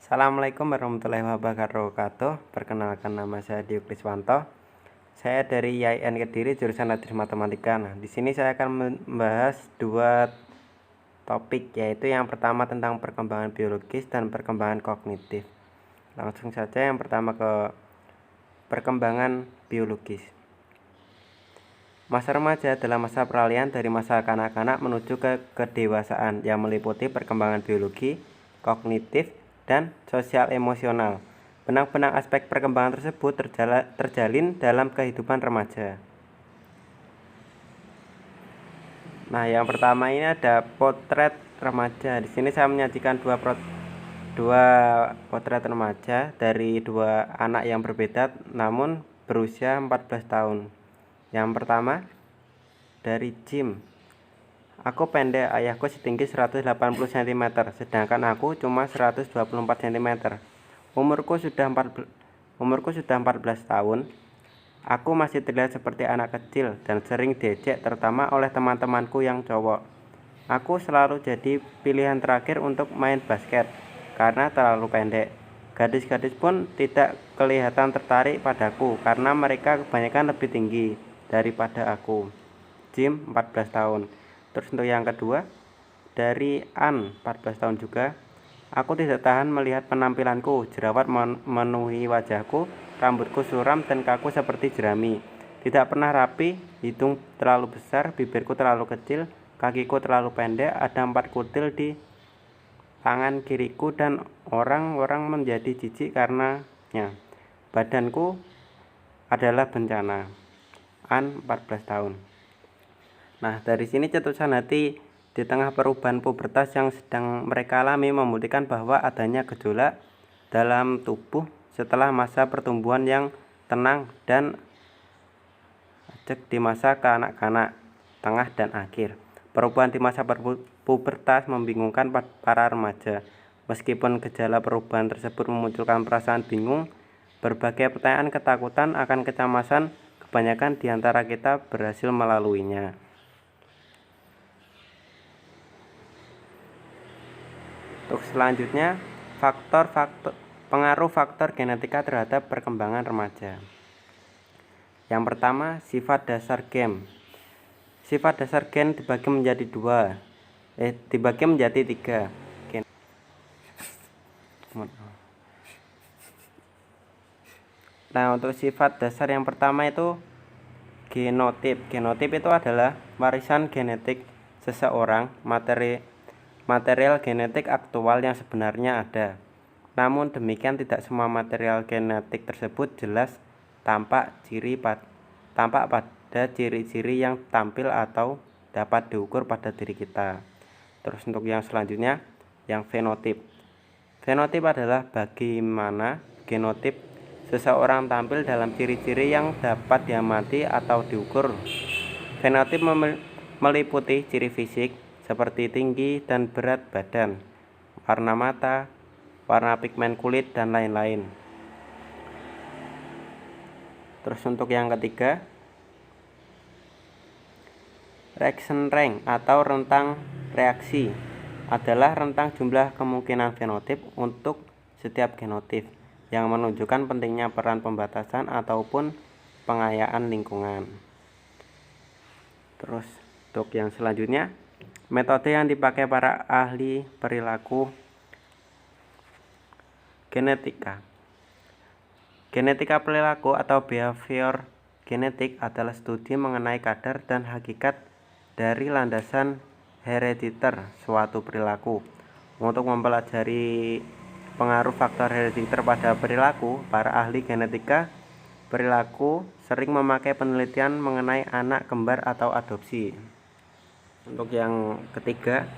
Assalamualaikum warahmatullahi wabarakatuh. Perkenalkan, nama saya Dio Kriswanto. Saya dari IAIN Kediri, jurusan Hadis Matematika. Nah, di sini saya akan membahas dua topik, yaitu yang pertama tentang perkembangan biologis dan perkembangan kognitif. Langsung saja yang pertama ke perkembangan biologis. Masa remaja adalah masa peralihan dari masa kanak-kanak menuju ke kedewasaan yang meliputi perkembangan biologi, kognitif, dan sosial emosional. Benang-benang aspek perkembangan tersebut terjalin dalam kehidupan remaja. Nah, yang pertama ini ada potret remaja. Di sini saya menyajikan dua potret remaja dari dua anak yang berbeda namun berusia 14 tahun. Yang pertama dari Jim. Aku pendek, ayahku setinggi 180 cm, sedangkan aku cuma 124 cm. Umurku sudah 14 tahun. Aku masih terlihat seperti anak kecil dan sering diejek, terutama oleh teman-temanku yang cowok. Aku selalu jadi pilihan terakhir untuk main basket karena terlalu pendek. Gadis-gadis pun tidak kelihatan tertarik padaku karena mereka kebanyakan lebih tinggi daripada aku. Jim, 14 tahun. Terus untuk yang kedua dari An, 14 tahun juga. Aku tidak tahan melihat penampilanku. Jerawat memenuhi wajahku, rambutku suram dan kaku seperti jerami. Tidak pernah rapi, hidung terlalu besar, bibirku terlalu kecil, kakiku terlalu pendek, ada 4 kutil di tangan kiriku dan orang-orang menjadi jijik karenanya. Badanku adalah bencana. An, 14 tahun. Nah, dari sini cetusan hati di tengah perubahan pubertas yang sedang mereka alami membuktikan bahwa adanya gejolak dalam tubuh setelah masa pertumbuhan yang tenang dan ajak di masa kanak-kanak, tengah dan akhir. Perubahan di masa pubertas membingungkan para remaja. Meskipun gejala perubahan tersebut memunculkan perasaan bingung, berbagai pertanyaan, ketakutan akan kecemasan, kebanyakan di antara kita berhasil melaluinya. Untuk selanjutnya, pengaruh faktor genetika terhadap perkembangan remaja. Yang pertama, sifat dasar gen. Sifat dasar gen dibagi menjadi tiga. Nah, untuk sifat dasar yang pertama itu genotip. Genotip itu adalah warisan genetik seseorang, material genetik aktual yang sebenarnya ada. Namun demikian tidak semua material genetik tersebut jelas tampak pada ciri-ciri yang tampil atau dapat diukur pada diri kita. Terus untuk yang selanjutnya, yang fenotip. Fenotip adalah bagaimana genotip seseorang tampil dalam ciri-ciri yang dapat diamati atau diukur. Fenotip meliputi ciri fisik seperti tinggi dan berat badan, warna mata, warna pigmen kulit, dan lain-lain. Terus untuk yang ketiga, reaction range atau rentang reaksi adalah rentang jumlah kemungkinan fenotip untuk setiap genotip yang menunjukkan pentingnya peran pembatasan ataupun pengayaan lingkungan. Terus untuk yang selanjutnya, metode yang dipakai para ahli perilaku genetika. Genetika perilaku atau behavior genetik adalah studi mengenai kadar dan hakikat dari landasan herediter suatu perilaku. Untuk mempelajari pengaruh faktor herediter pada perilaku, para ahli genetika perilaku sering memakai penelitian mengenai anak kembar atau adopsi. Untuk yang ketiga,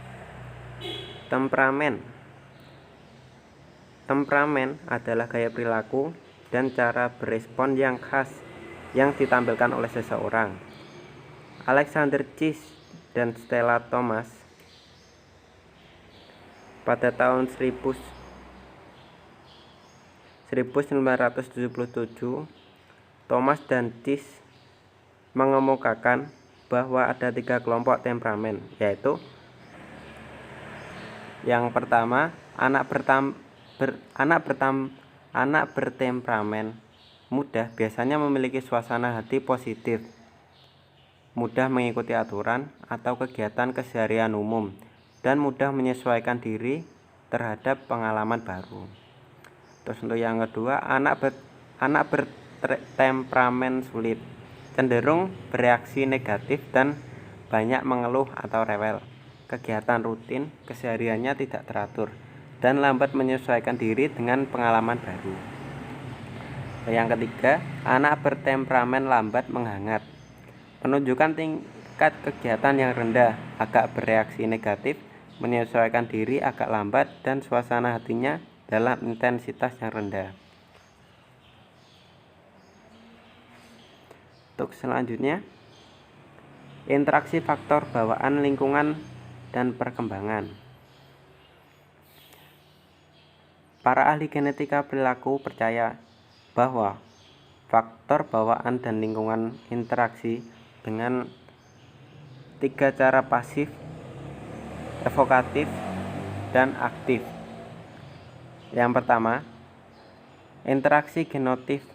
temperamen. Temperamen adalah gaya perilaku dan cara berespon yang khas yang ditampilkan oleh seseorang. Alexander Chis dan Stella Thomas pada tahun 1977, Thomas dan Chis mengemukakan bahwa ada 3 kelompok temperamen, yaitu yang pertama, anak Anak bertemperamen mudah biasanya memiliki suasana hati positif, mudah mengikuti aturan atau kegiatan keseharian umum, dan mudah menyesuaikan diri terhadap pengalaman baru. Terus untuk yang kedua, anak bertemperamen sulit, cenderung bereaksi negatif dan banyak mengeluh atau rewel. Kegiatan rutin kesehariannya tidak teratur dan lambat menyesuaikan diri dengan pengalaman baru. Yang ketiga, anak bertemperamen lambat menghangat, menunjukkan tingkat kegiatan yang rendah, agak bereaksi negatif, menyesuaikan diri agak lambat, dan suasana hatinya dalam intensitas yang rendah. Untuk selanjutnya, interaksi faktor bawaan lingkungan dan perkembangan. Para ahli genetika perilaku percaya bahwa faktor bawaan dan lingkungan interaksi dengan 3 cara pasif, evokatif, dan aktif. Yang pertama, interaksi genotif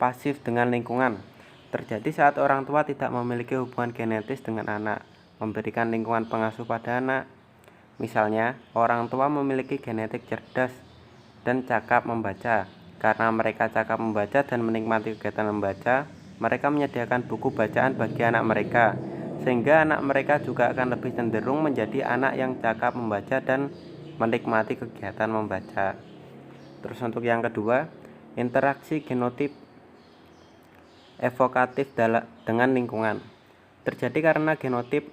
pasif dengan lingkungan terjadi saat orang tua tidak memiliki hubungan genetis dengan anak, memberikan lingkungan pengasuh pada anak. Misalnya, orang tua memiliki genetik cerdas dan cakap membaca. Karena mereka cakap membaca dan menikmati kegiatan membaca, mereka menyediakan buku bacaan bagi anak mereka, sehingga anak mereka juga akan lebih cenderung menjadi anak yang cakap membaca dan menikmati kegiatan membaca. Terus untuk yang kedua, interaksi genotip evokatif dengan lingkungan terjadi karena genotip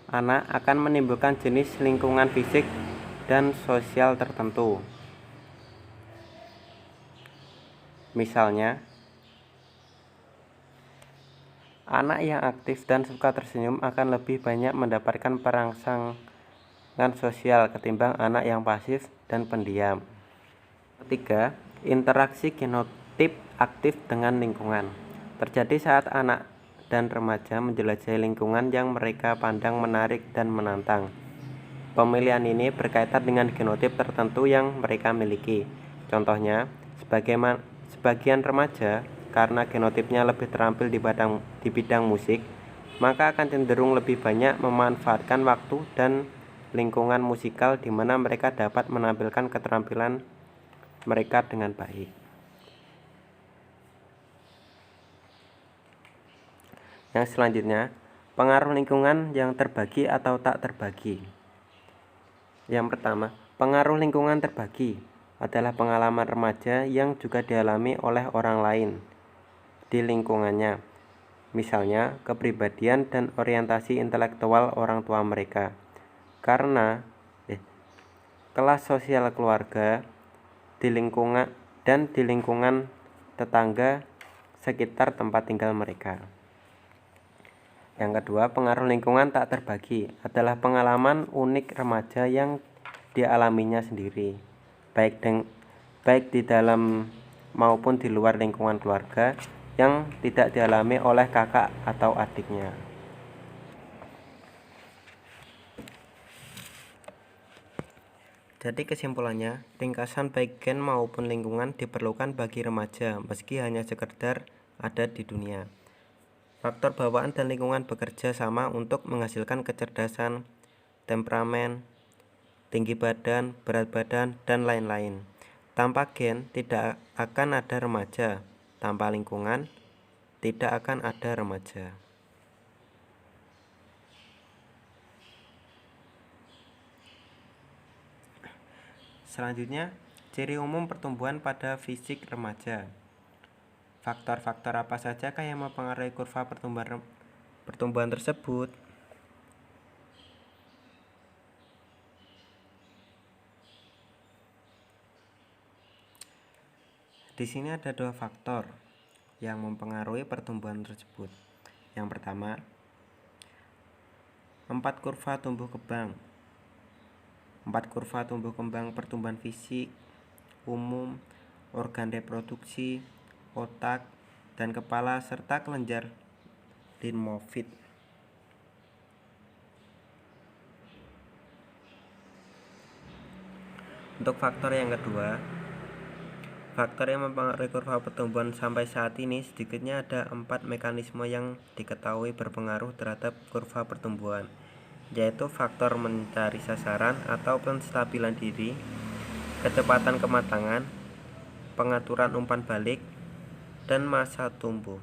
anak akan menimbulkan jenis lingkungan fisik dan sosial tertentu. Misalnya, anak yang aktif dan suka tersenyum akan lebih banyak mendapatkan perangsangan sosial ketimbang anak yang pasif dan pendiam. Ketiga, interaksi genotip aktif dengan lingkungan terjadi saat anak dan remaja menjelajahi lingkungan yang mereka pandang menarik dan menantang. Pemilihan ini berkaitan dengan genotip tertentu yang mereka miliki. Contohnya, sebagian remaja karena genotipnya lebih terampil di bidang musik, maka akan cenderung lebih banyak memanfaatkan waktu dan lingkungan musikal di mana mereka dapat menampilkan keterampilan mereka dengan baik. Yang selanjutnya, pengaruh lingkungan yang terbagi atau tak terbagi. Yang pertama, pengaruh lingkungan terbagi adalah pengalaman remaja yang juga dialami oleh orang lain di lingkungannya. Misalnya, kepribadian dan orientasi intelektual orang tua mereka. Karena kelas sosial keluarga di lingkungan tetangga sekitar tempat tinggal mereka. Yang kedua, pengaruh lingkungan tak terbagi adalah pengalaman unik remaja yang dialaminya sendiri, baik di dalam maupun di luar lingkungan keluarga yang tidak dialami oleh kakak atau adiknya. Jadi kesimpulannya, ringkasan baik gen maupun lingkungan diperlukan bagi remaja meski hanya sekedar ada di dunia. Faktor bawaan dan lingkungan bekerja sama untuk menghasilkan kecerdasan, temperamen, tinggi badan, berat badan, dan lain-lain. Tanpa gen tidak akan ada remaja, tanpa lingkungan tidak akan ada remaja. Selanjutnya, ciri umum pertumbuhan pada fisik remaja. Faktor-faktor apa sajakah yang mempengaruhi kurva pertumbuhan tersebut? Di sini ada 2 faktor yang mempengaruhi pertumbuhan tersebut. Yang pertama, 4 kurva tumbuh kembang. 4 kurva tumbuh kembang pertumbuhan fisik umum, organ reproduksi, otak, dan kepala serta kelenjar limfosit. Untuk faktor yang kedua, faktor yang mempengaruhi kurva pertumbuhan sampai saat ini sedikitnya ada 4 mekanisme yang diketahui berpengaruh terhadap kurva pertumbuhan, yaitu faktor mencari sasaran atau penstabilan diri, kecepatan kematangan, pengaturan umpan balik, dan masa tumbuh.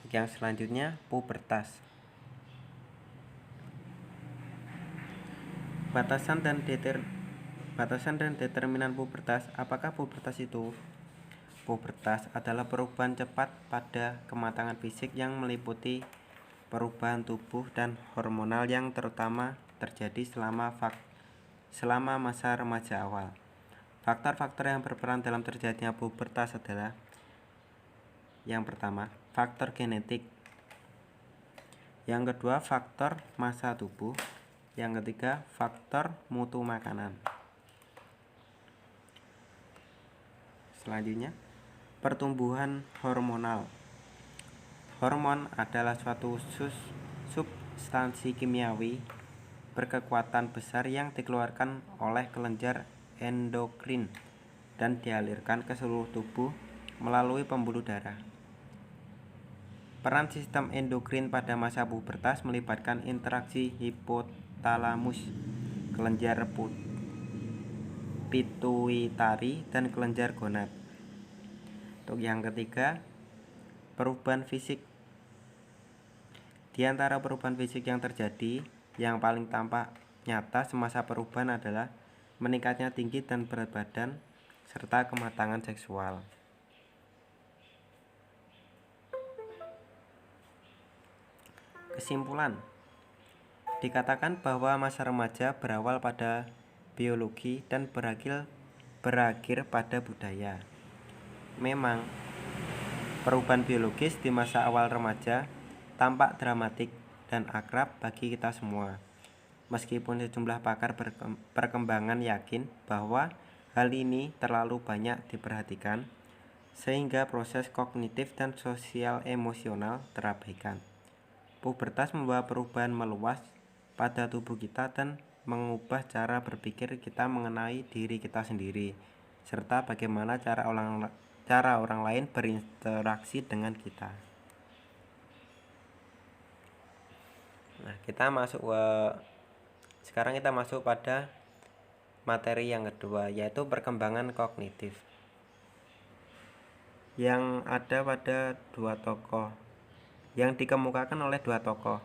Yang selanjutnya, pubertas. Batasan dan determinan pubertas. Apakah pubertas itu? Pubertas adalah perubahan cepat pada kematangan fisik yang meliputi perubahan tubuh dan hormonal yang terutama terjadi selama masa remaja awal. Faktor-faktor yang berperan dalam terjadinya pubertas adalah: yang pertama, faktor genetik. Yang kedua, faktor masa tubuh. Yang ketiga, faktor mutu makanan. Selanjutnya, pertumbuhan hormonal. Hormon adalah suatu substansi kimiawi berkekuatan besar yang dikeluarkan oleh kelenjar endokrin dan dialirkan ke seluruh tubuh melalui pembuluh darah. Peran sistem endokrin pada masa pubertas melibatkan interaksi hipotalamus, kelenjar pituitari, dan kelenjar gonad. Untuk yang ketiga, perubahan fisik. Di antara perubahan fisik yang terjadi, yang paling tampak nyata semasa perubahan adalah meningkatnya tinggi dan berat badan serta kematangan seksual. Kesimpulan, dikatakan bahwa masa remaja berawal pada biologi dan berakhir pada budaya. Memang, perubahan biologis di masa awal remaja tampak dramatik dan akrab bagi kita semua. Meskipun sejumlah pakar perkembangan yakin bahwa hal ini terlalu banyak diperhatikan, sehingga proses kognitif dan sosial emosional terabaikan. Pubertas membawa perubahan meluas pada tubuh kita dan mengubah cara berpikir kita mengenai diri kita sendiri, serta bagaimana cara orang lain berinteraksi dengan kita. Nah, sekarang kita masuk pada materi yang kedua, yaitu perkembangan kognitif, yang ada pada yang dikemukakan oleh dua tokoh.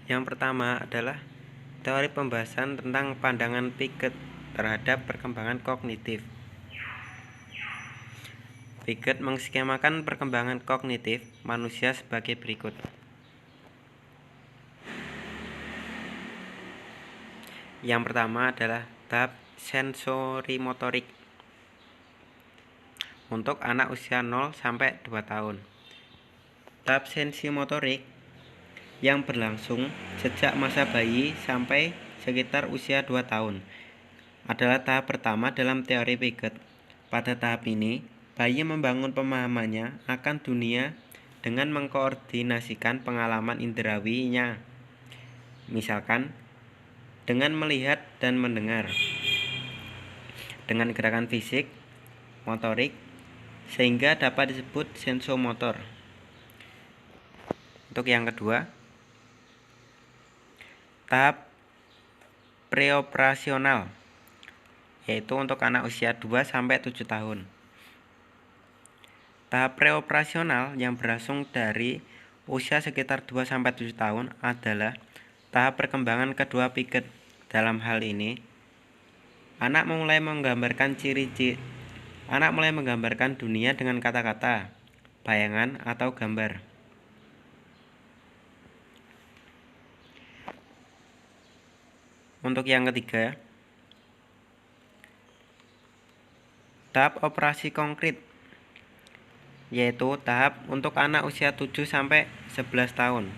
Yang pertama adalah teori pembahasan tentang pandangan Piaget terhadap perkembangan kognitif. Piaget mengskemakan perkembangan kognitif manusia sebagai berikut. Yang pertama adalah tahap sensorimotorik untuk anak usia 0 sampai 2 tahun. Tahap sensimotorik yang berlangsung sejak masa bayi sampai sekitar usia 2 tahun adalah tahap pertama dalam teori Piaget. Pada tahap ini, bayi membangun pemahamannya akan dunia dengan mengkoordinasikan pengalaman indrawinya, misalkan dengan melihat dan mendengar, dengan gerakan fisik, motorik, sehingga dapat disebut sensomotor. Untuk yang kedua, tahap preoperasional, yaitu untuk anak usia 2 sampai 7 tahun. Tahap preoperasional yang berlangsung dari usia sekitar 2 sampai 7 tahun adalah tahap perkembangan kedua Piaget. Dalam hal ini, anak mulai menggambarkan dunia dengan kata-kata, bayangan, atau gambar. Untuk yang ketiga, tahap operasi konkret, yaitu tahap untuk anak usia 7 sampai 11 tahun.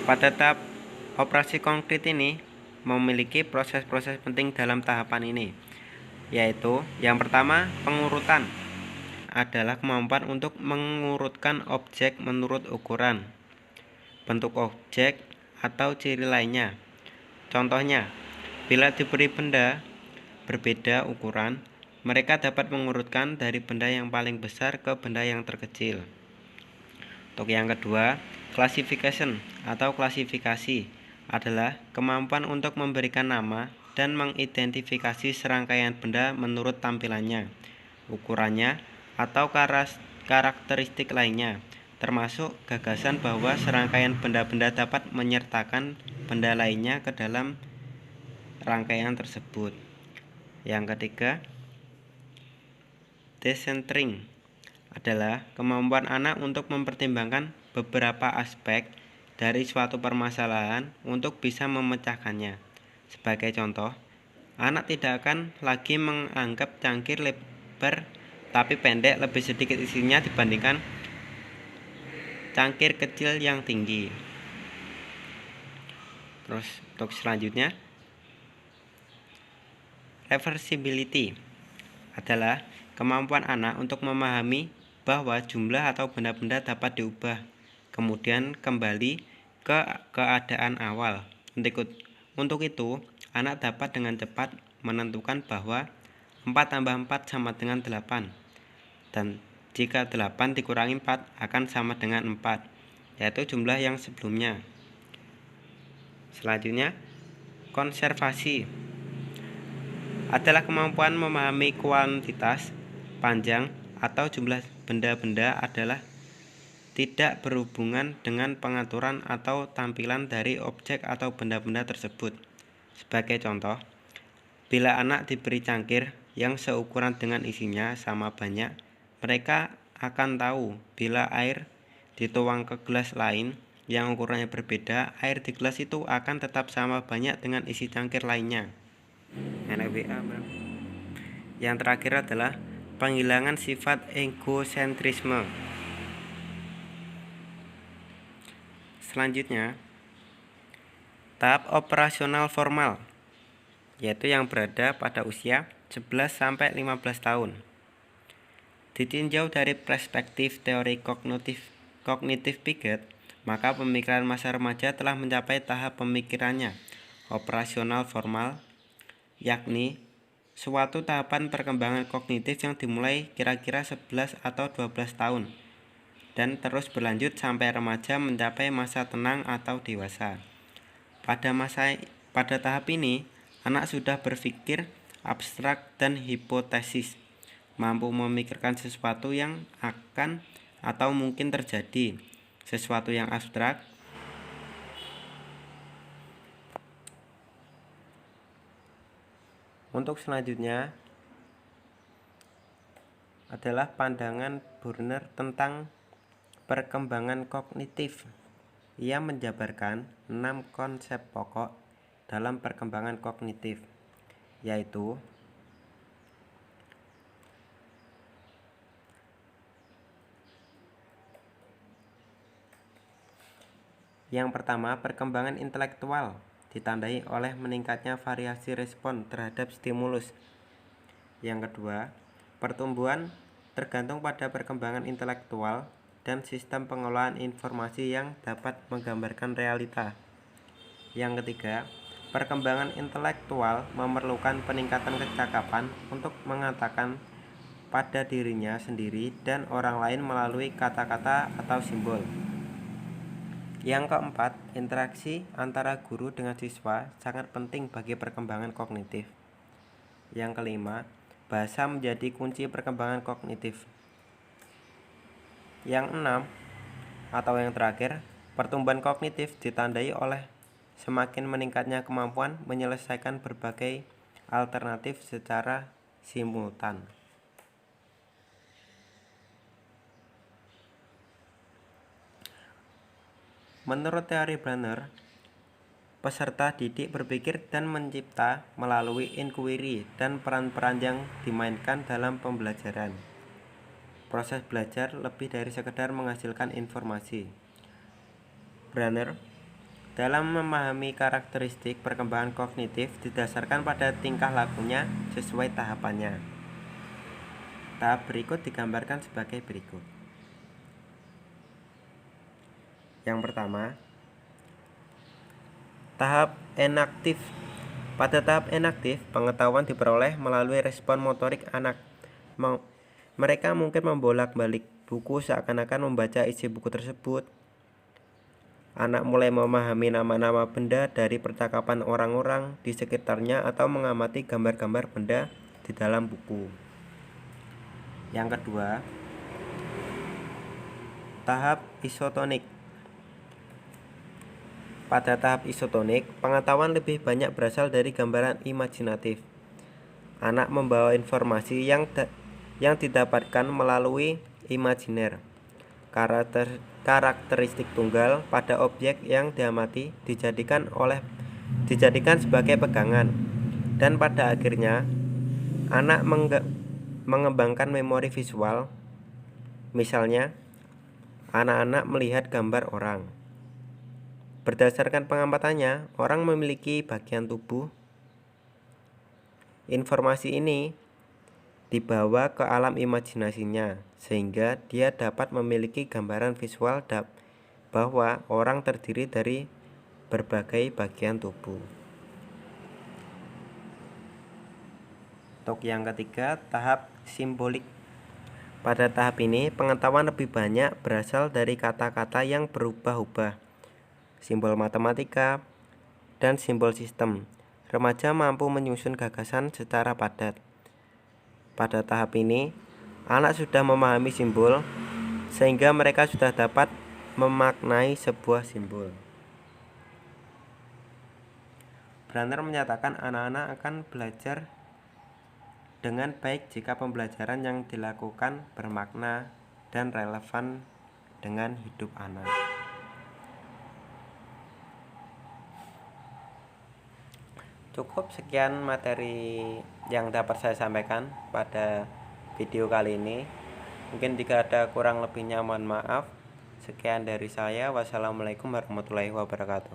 Pada tahap operasi konkret ini memiliki proses-proses penting dalam tahapan ini, yaitu yang pertama, pengurutan. adalah kemampuan untuk mengurutkan objek menurut ukuran, bentuk objek, atau ciri lainnya. Contohnya, bila diberi benda berbeda ukuran, mereka dapat mengurutkan dari benda yang paling besar ke benda yang terkecil. Untuk yang kedua, classification atau klasifikasi adalah kemampuan untuk memberikan nama dan mengidentifikasi serangkaian benda menurut tampilannya, ukurannya, atau karakteristik lainnya, termasuk gagasan bahwa serangkaian benda-benda dapat menyertakan benda lainnya ke dalam rangkaian tersebut. Yang ketiga, decentering adalah kemampuan anak untuk mempertimbangkan beberapa aspek dari suatu permasalahan untuk bisa memecahkannya. Sebagai contoh, anak tidak akan lagi menganggap cangkir lebar tapi pendek lebih sedikit isinya dibandingkan cangkir kecil yang tinggi. Terus untuk selanjutnya, reversibility adalah kemampuan anak untuk memahami bahwa jumlah atau benda-benda dapat diubah kemudian kembali ke keadaan awal. Untuk itu, anak dapat dengan cepat menentukan bahwa 4 tambah 4 sama dengan 8, dan jika 8 dikurangi 4 akan sama dengan 4, yaitu jumlah yang sebelumnya. Selanjutnya, konservasi adalah kemampuan memahami kuantitas, panjang, atau jumlah benda-benda adalah tidak berhubungan dengan pengaturan atau tampilan dari objek atau benda-benda tersebut. Sebagai contoh, bila anak diberi cangkir yang seukuran dengan isinya sama banyak, mereka akan tahu bila air dituang ke gelas lain yang ukurannya berbeda, air di gelas itu akan tetap sama banyak dengan isi cangkir lainnya. Yang terakhir adalah penghilangan sifat egosentrisme. Selanjutnya, tahap operasional formal, yaitu yang berada pada usia 11-15 tahun. Ditinjau dari perspektif teori kognitif Piaget, maka pemikiran masa remaja telah mencapai tahap pemikirannya operasional formal, yakni suatu tahapan perkembangan kognitif yang dimulai kira-kira 11 atau 12 tahun dan terus berlanjut sampai remaja mencapai masa tenang atau dewasa. Pada tahap ini, anak sudah berpikir abstrak dan hipotesis, mampu memikirkan sesuatu yang akan atau mungkin terjadi, sesuatu yang abstrak, Untuk selanjutnya adalah pandangan Burner tentang perkembangan kognitif. Ia menjabarkan 6 konsep pokok dalam perkembangan kognitif, yaitu yang pertama, perkembangan intelektual ditandai oleh meningkatnya variasi respon terhadap stimulus. Yang kedua, pertumbuhan tergantung pada perkembangan intelektual dan sistem pengolahan informasi yang dapat menggambarkan realita. Yang ketiga, perkembangan intelektual memerlukan peningkatan kecakapan untuk mengatakan pada dirinya sendiri dan orang lain melalui kata-kata atau simbol. Yang keempat, interaksi antara guru dengan siswa sangat penting bagi perkembangan kognitif. Yang kelima, bahasa menjadi kunci perkembangan kognitif. Yang enam, atau yang terakhir, pertumbuhan kognitif ditandai oleh semakin meningkatnya kemampuan menyelesaikan berbagai alternatif secara simultan. Menurut teori Burner, peserta didik berpikir dan mencipta melalui inquiry dan peran-peran yang dimainkan dalam pembelajaran. Proses belajar lebih dari sekedar menghasilkan informasi. Burner dalam memahami karakteristik perkembangan kognitif didasarkan pada tingkah lakunya sesuai tahapannya. Tahap berikut digambarkan sebagai berikut. Yang pertama, tahap enaktif. Pada tahap enaktif, pengetahuan diperoleh melalui respon motorik anak. Mereka mungkin membolak-balik buku seakan-akan membaca isi buku tersebut. Anak mulai memahami nama-nama benda dari percakapan orang-orang di sekitarnya atau mengamati gambar-gambar benda di dalam buku. Yang kedua, tahap isotonik. Pada tahap isotonik, pengetahuan lebih banyak berasal dari gambaran imajinatif. Anak membawa informasi yang didapatkan melalui imajiner. Karakteristik tunggal pada objek yang diamati dijadikan sebagai pegangan, dan pada akhirnya anak mengembangkan memori visual. Misalnya, anak-anak melihat gambar orang. Berdasarkan pengamatannya, orang memiliki bagian tubuh. Informasi ini dibawa ke alam imajinasinya, sehingga dia dapat memiliki gambaran visual bahwa orang terdiri dari berbagai bagian tubuh. Untuk yang ketiga, tahap simbolik. Pada tahap ini, pengetahuan lebih banyak berasal dari kata-kata yang berubah-ubah, simbol matematika, dan simbol sistem. Remaja mampu menyusun gagasan secara padat. Pada tahap ini, anak sudah memahami simbol, sehingga mereka sudah dapat memaknai sebuah simbol. Brunner menyatakan anak-anak akan belajar dengan baik jika pembelajaran yang dilakukan bermakna dan relevan dengan hidup anak. Cukup sekian materi yang dapat saya sampaikan pada video kali ini. Mungkin jika ada kurang lebihnya mohon maaf. Sekian dari saya. Wassalamualaikum warahmatullahi wabarakatuh.